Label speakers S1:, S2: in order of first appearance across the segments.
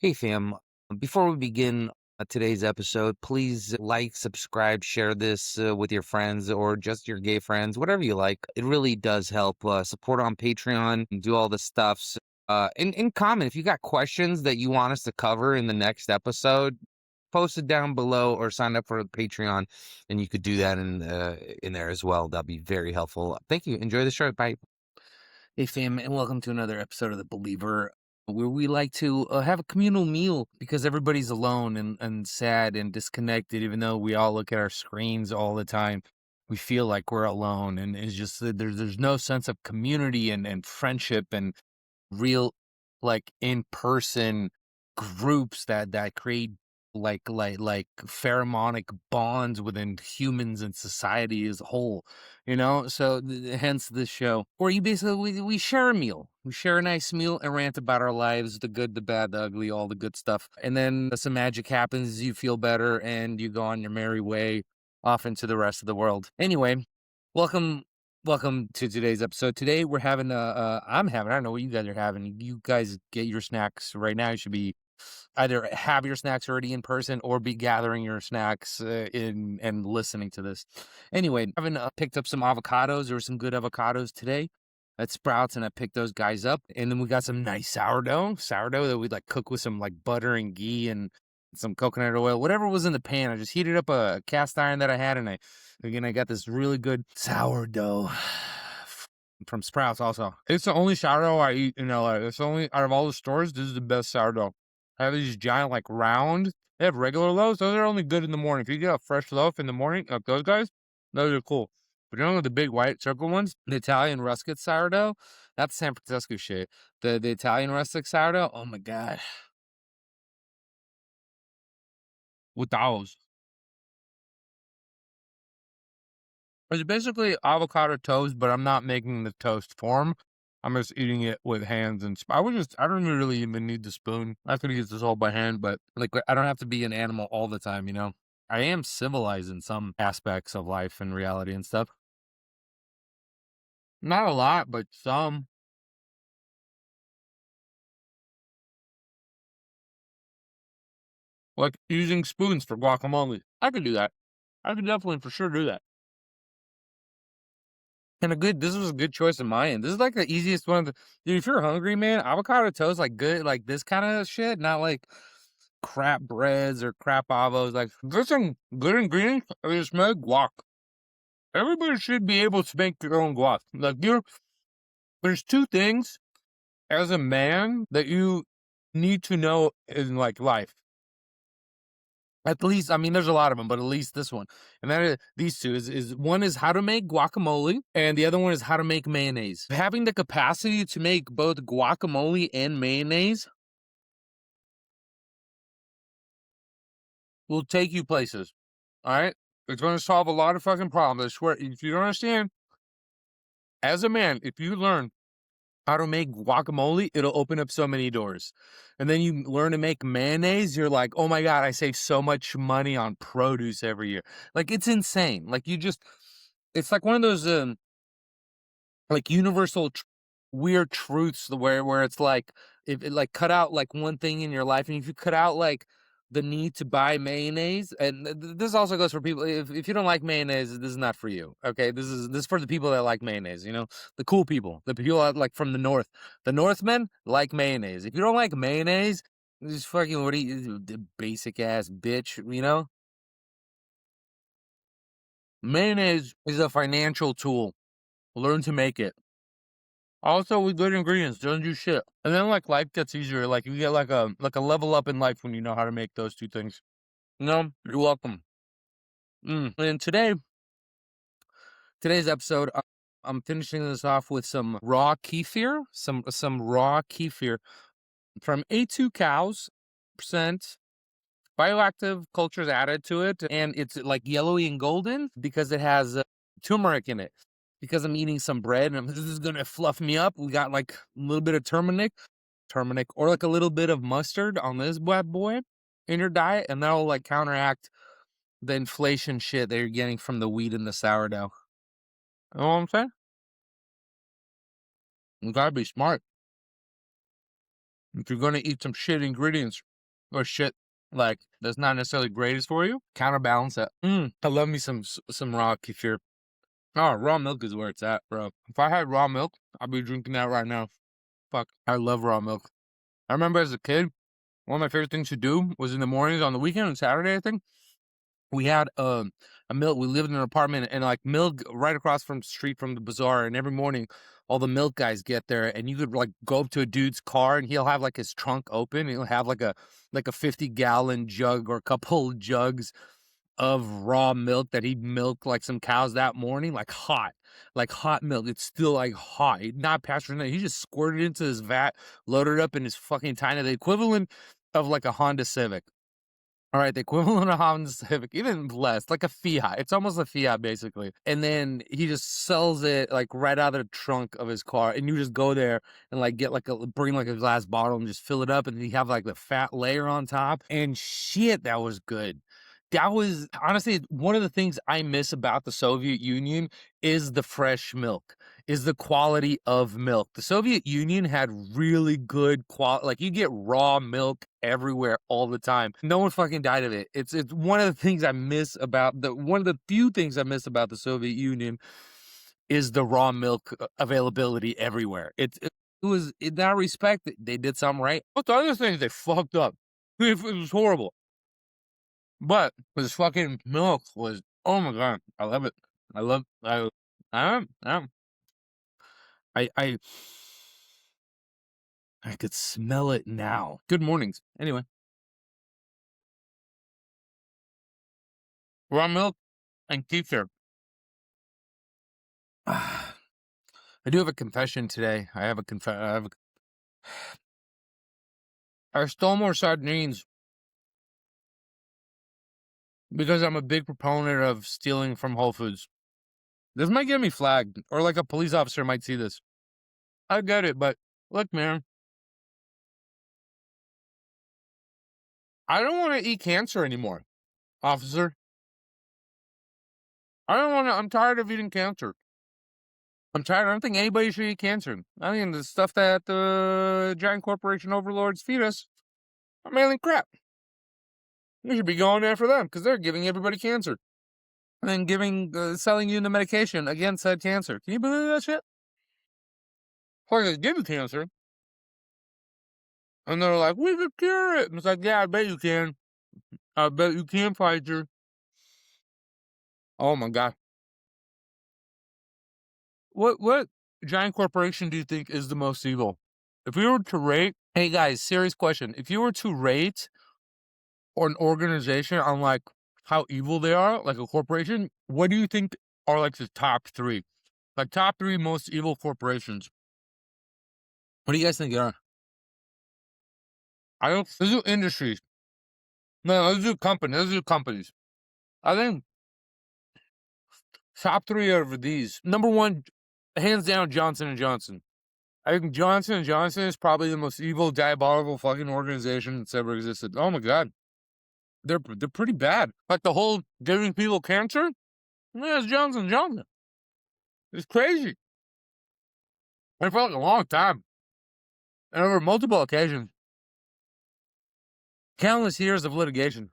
S1: Hey fam, before we begin today's episode, please like, subscribe, share this with your friends or just your gay friends, whatever you like. It really does help support on Patreon and do all the stuffs. And comment if you got questions that you want us to cover in the next episode, post it down below or sign up for Patreon, and you could do that in there as well. That'd be very helpful. Thank you. Enjoy the show. Bye. Hey, fam, and welcome to another episode of The Believer, where we like to have a communal meal because everybody's alone and sad and disconnected, even though we all look at our screens all the time. We feel like we're alone, and it's just that there's no sense of community and friendship and real, like, in-person groups that create like pheromonic bonds within humans and society as a whole, so hence this show where you basically we share a meal, we share a nice meal and rant about our lives, the good, the bad, the ugly, all the good stuff, and then some magic happens, you feel better, and you go on your merry way off into the rest of the world. Anyway, welcome. Welcome to today's episode. Today we're having I'm having, I don't know what you guys are having. You guys get your snacks right now. You should be either have your snacks already in person or be gathering your snacks in and listening to this. Anyway, I haven't picked up some avocados. There were some good avocados today at Sprouts, and I picked those guys up. And then we got some nice sourdough that we like cook with some like butter and ghee and some coconut oil, whatever was in the pan. I just heated up a cast iron that I had, and I got this really good sourdough from Sprouts. Also, it's the only sourdough I eat in LA. It's the only out of all the stores. This is the best sourdough. I have these giant like round. They have regular loaves. Those are only good in the morning. If you get a fresh loaf in the morning, like those guys, those are cool. But you know the big white circle ones, the Italian rustic sourdough, that's San Francisco shit. The Italian rustic sourdough, oh my god, with those. It's basically avocado toast, but I'm not making the toast form. I'm just eating it with hands and I don't really even need the spoon. I could eat this all by hand, but like I don't have to be an animal all the time, you know? I am civilized in some aspects of life and reality and stuff. Not a lot, but some. Like using spoons for guacamole. I could do that. I could definitely for sure do that. And this was a good choice in my end. This is like the easiest one. Dude, if you're hungry, man, avocado toast, like good, like this kind of shit, not like crap breads or crap avos. Like, there's some good ingredients. I mean, just make guac. Everybody should be able to make their own guac. Like, there's two things as a man that you need to know in like life. At least, I mean, there's a lot of them, but at least this one. And that is, these two is one is how to make guacamole, and the other one is how to make mayonnaise. Having the capacity to make both guacamole and mayonnaise will take you places. All right? It's going to solve a lot of fucking problems. I swear. If you don't understand, as a man, if you learn how to make guacamole, it'll open up so many doors. And then you learn to make mayonnaise, you're like, oh my God, I save so much money on produce every year. Like, it's insane. Like, it's like one of those, like universal weird truths where it's like, if it like cut out like one thing in your life, and if you cut out like the need to buy mayonnaise, and this also goes for people, if you don't like mayonnaise, this is not for you. Okay, this is for the people that like mayonnaise, the cool people, the people that, like, from the north. The Northmen like mayonnaise. If you don't like mayonnaise, this fucking, what are you, the basic ass bitch. Mayonnaise is a financial tool. Learn to make it. Also, with good ingredients, don't do shit. And then like life gets easier. Like you get like a level up in life when you know how to make those two things. You're welcome. And today's episode, I'm finishing this off with some raw kefir, some raw kefir from A2 cows, percent bioactive cultures added to it, and it's like yellowy and golden because it has turmeric in it. Because I'm eating some bread and this is gonna fluff me up, we got like a little bit of turmeric, or like a little bit of mustard on this bad boy in your diet, and that'll like counteract the inflation shit that you're getting from the wheat and the sourdough. You know what I'm saying? You gotta be smart. If you're gonna eat some shit ingredients,
S2: or shit like that's not necessarily greatest for you. Counterbalance that. I love me some raw kefir. Oh, raw milk is where it's at, bro. If I had raw milk, I'd be drinking that right now. Fuck, I love raw milk. I remember as a kid, one of my favorite things to do was in the mornings on the weekend on Saturday, I think. We had a milk. We lived in an apartment, and like milk right across from the street from the bazaar. And every morning, all the milk guys get there, and you could like go up to a dude's car, and he'll have like his trunk open, and he'll have like a 50-gallon jug or a couple jugs of raw milk that he milked like some cows that morning, like hot milk. It's still like hot, not pasteurized. He just squirted into his vat, loaded it up in his fucking China, the equivalent of like a Honda Civic. All right, the equivalent of Honda Civic, even less, like a Fiat. It's almost a Fiat, basically. And then he just sells it like right out of the trunk of his car, and you just go there and like bring like a glass bottle and just fill it up, and then you have like the fat layer on top. And shit, that was good. That was honestly one of the things I miss about the Soviet Union is the fresh milk, is the quality of milk. The Soviet Union had really good quality, like you get raw milk everywhere all the time. No one fucking died of it. It's one of the things I miss about one of the few things I miss about the Soviet Union is the raw milk availability everywhere. It was in that respect they did something right. But the other things they fucked up. It was horrible. But this fucking milk was, oh my god, I love it. I love I I I could smell it now. Good mornings. Anyway, raw milk and kefir. I do have a confession today. I stole more sardines because I'm a big proponent of stealing from Whole Foods. This might get me flagged, or like a police officer might see this. I get it, but look, man, I don't want to eat cancer anymore, officer. I don't want to. I'm tired of eating cancer. I'm tired. I don't think anybody should eat cancer. I mean, the stuff that the giant corporation overlords feed us, are mainly crap. We should be going after them because they're giving everybody cancer and then selling you the medication against said cancer. Can you believe that shit? Like they give you cancer, and they're like, "We could cure it." And it's like, "Yeah, I bet you can. I bet you can, Pfizer." Oh my god, what giant corporation do you think is the most evil? If we were to rate, hey guys, serious question. If you were to rate or an organization on like how evil they are, like a corporation, what do you think are like the top three? Like top three most evil corporations. What do you guys think they are? I don't. Let's do industries. No, let's do companies. Let's do companies. I think top three of these. Number one, hands down, Johnson and Johnson. I think Johnson and Johnson is probably the most evil, diabolical fucking organization that's ever existed. Oh my god, they're pretty bad. Like the whole giving people cancer. Yeah, it's Johnson and Johnson. It's crazy. And for like a long time, and over multiple occasions, countless years of litigation,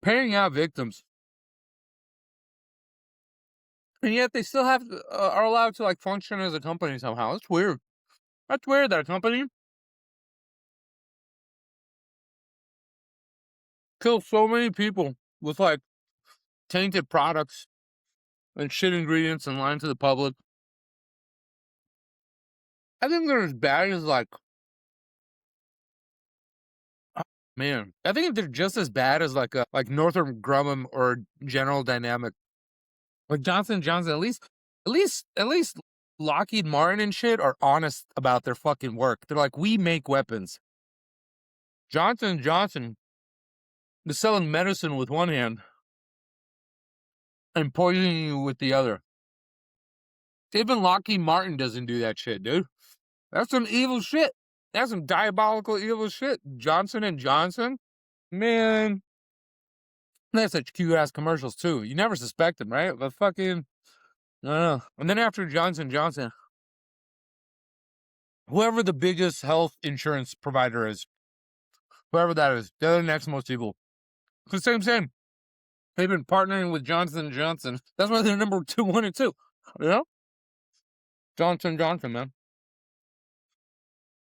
S2: paying out victims, and yet they still are allowed to like function as a company somehow. It's weird. That's weird that a company kills so many people with like tainted products and shit ingredients and lying to the public. I think they're as bad as like, man, I think they're just as bad as like Northrop Grumman or General Dynamic. Like Johnson Johnson, at least Lockheed Martin and shit are honest about their fucking work. They're like, we make weapons. Johnson Johnson is selling medicine with one hand and poisoning you with the other. Even Lockheed Martin doesn't do that shit, dude. That's some evil shit. That's some diabolical evil shit. Johnson and Johnson, man, they have such cute ass commercials too. You never suspect them, right? But fucking, I don't know. And then after Johnson Johnson, whoever the biggest health insurance provider is, whoever that is, they're the next most evil. Cause same. They've been partnering with Johnson & Johnson. That's why they're number 2, 1, and 2. You know? Johnson & Johnson, man.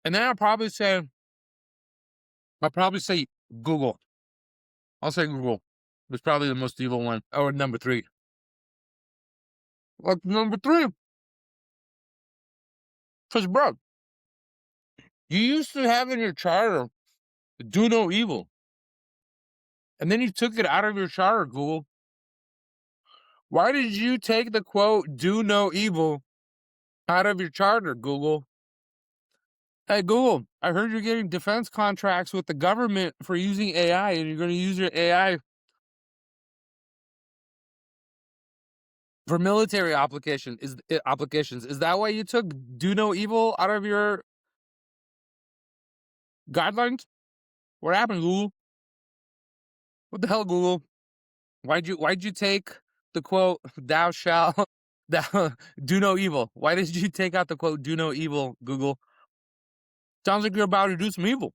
S2: And then I'll probably say Google. I'll say Google. It's probably the most evil one. Or number 3. Like number 3. Cause bro, you used to have in your charter, do no evil. And then you took it out of your charter, Google. Why did you take the quote, do no evil, out of your charter, Google? Hey, Google, I heard you're getting defense contracts with the government for using AI, and you're going to use your AI for military applications. Is that why you took do no evil out of your guidelines? What happened, Google? What the hell, Google? Why'd you take the quote, thou shalt thou do no evil? Why did you take out the quote, do no evil, Google? Sounds like you're about to do some evil.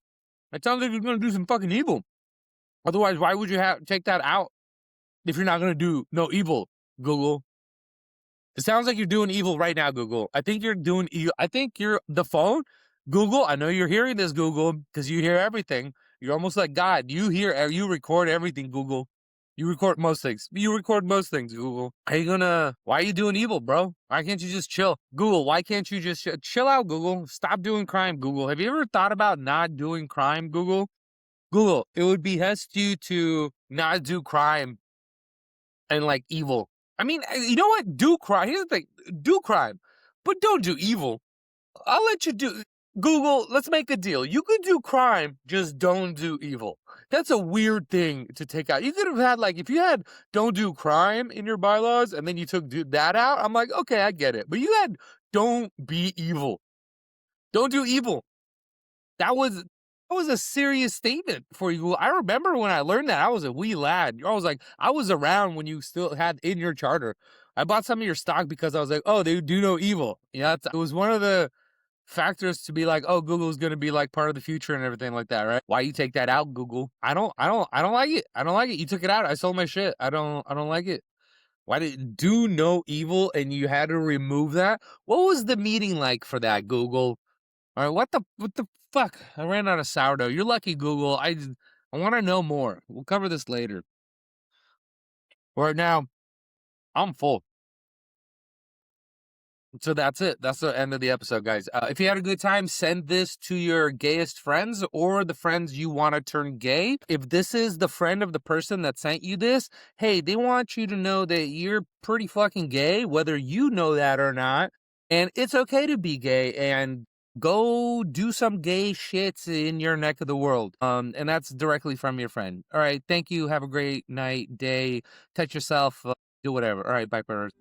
S2: It sounds like you're gonna do some fucking evil. Otherwise, why would you take that out if you're not gonna do no evil, Google? It sounds like you're doing evil right now, Google. I think you're doing evil. I think you're the phone, Google. I know you're hearing this, Google, because you hear everything. You're almost like God. You record everything, Google. You record most things. Google. Why are you doing evil, bro? Why can't you just chill? Google, why can't you just chill out, Google? Stop doing crime, Google. Have you ever thought about not doing crime, Google? Google, it would behest you to not do crime and like evil. I mean, you know what? Do crime. Here's the thing: do crime, but don't do evil. I'll let you do. Google, let's make a deal. You could do crime, just don't do evil. That's a weird thing to take out. You could have had like if you had don't do crime in your bylaws and then you took that out. I'm like, okay, I get it. But you had don't be evil. Don't do evil. That was a serious statement for you. I remember when I learned that I was a wee lad. I was around when you still had in your charter. I bought some of your stock because I was like, oh, they do no evil. Yeah, it was one of the factors to be like, oh, Google's gonna be like part of the future and everything like that, right? Why you take that out, Google? I don't like it. I don't like it. You took it out. I sold my shit. I don't like it. Why did do no evil and you had to remove that? What was the meeting like for that, Google? All right, what the fuck? I ran out of sourdough. You're lucky, Google. I want to know more. We'll cover this later. Right now, I'm full. So that's it. That's the end of the episode, guys. If you had a good time, send this to your gayest friends or the friends you want to turn gay. If this is the friend of the person that sent you this, hey, they want you to know that you're pretty fucking gay, whether you know that or not. And it's okay to be gay and go do some gay shits in your neck of the world. And that's directly from your friend. All right. Thank you. Have a great night, day. Touch yourself. Do whatever. All right. Bye, brothers.